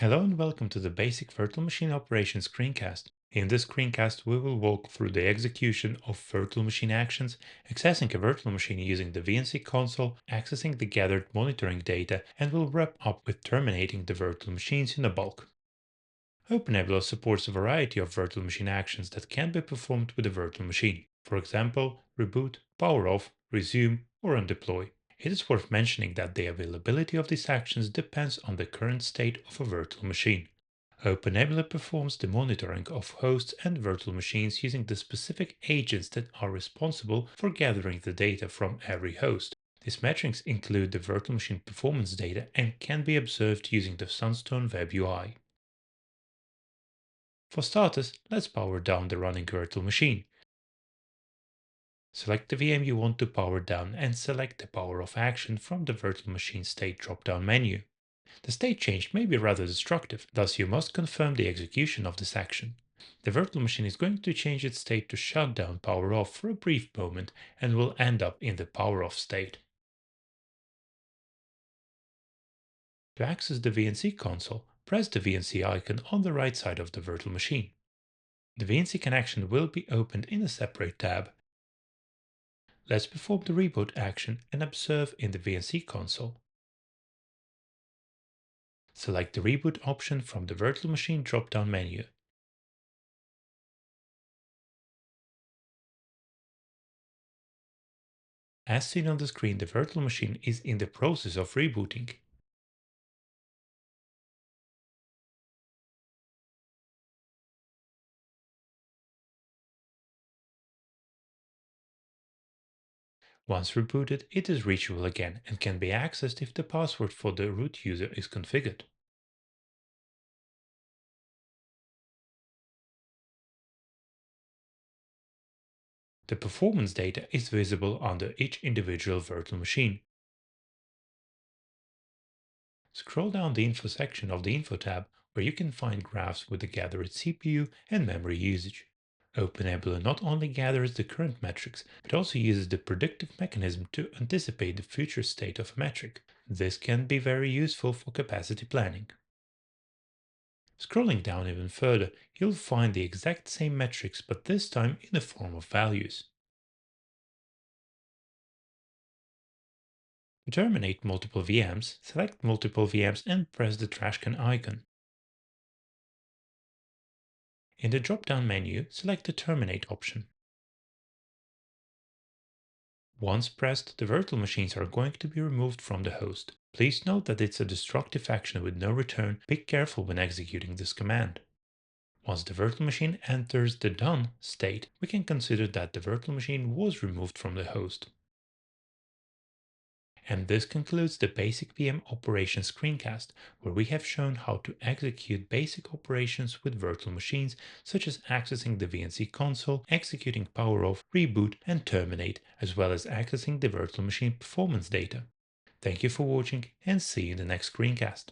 Hello and welcome to the basic virtual machine operation screencast. In this screencast, we will walk through the execution of virtual machine actions, accessing a virtual machine using the VNC console, accessing the gathered monitoring data, and will wrap up with terminating the virtual machines in a bulk. OpenNebula supports a variety of virtual machine actions that can be performed with a virtual machine. For example, reboot, power off, resume, or undeploy. It is worth mentioning that the availability of these actions depends on the current state of a virtual machine. OpenNebula performs the monitoring of hosts and virtual machines using the specific agents that are responsible for gathering the data from every host. These metrics include the virtual machine performance data and can be observed using the Sunstone Web UI. For starters, let's power down the running virtual machine. Select the VM you want to power down and select the power off action from the virtual machine state drop-down menu. The state change may be rather destructive, thus you must confirm the execution of this action. The virtual machine is going to change its state to shutdown power off for a brief moment and will end up in the power off state. To access the VNC console, press the VNC icon on the right side of the virtual machine. The VNC connection will be opened in a separate tab. Let's perform the reboot action and observe in the VNC console. Select the reboot option from the virtual machine drop-down menu. As seen on the screen, the virtual machine is in the process of rebooting. Once rebooted, it is reachable again and can be accessed if the password for the root user is configured. The performance data is visible under each individual virtual machine. Scroll down the info section of the info tab where you can find graphs with the gathered CPU and memory usage. OpenNebula not only gathers the current metrics, but also uses the predictive mechanism to anticipate the future state of a metric. This can be very useful for capacity planning. Scrolling down even further, you'll find the exact same metrics, but this time in the form of values. To terminate multiple VMs, select multiple VMs and press the trashcan icon. In the drop-down menu, select the Terminate option. Once pressed, the virtual machines are going to be removed from the host. Please note that it's a destructive action with no return. Be careful when executing this command. Once the virtual machine enters the done state, we can consider that the virtual machine was removed from the host. And this concludes the basic VM operations screencast, where we have shown how to execute basic operations with virtual machines, such as accessing the VNC console, executing power off, reboot, and terminate, as well as accessing the virtual machine performance data. Thank you for watching and see you in the next screencast.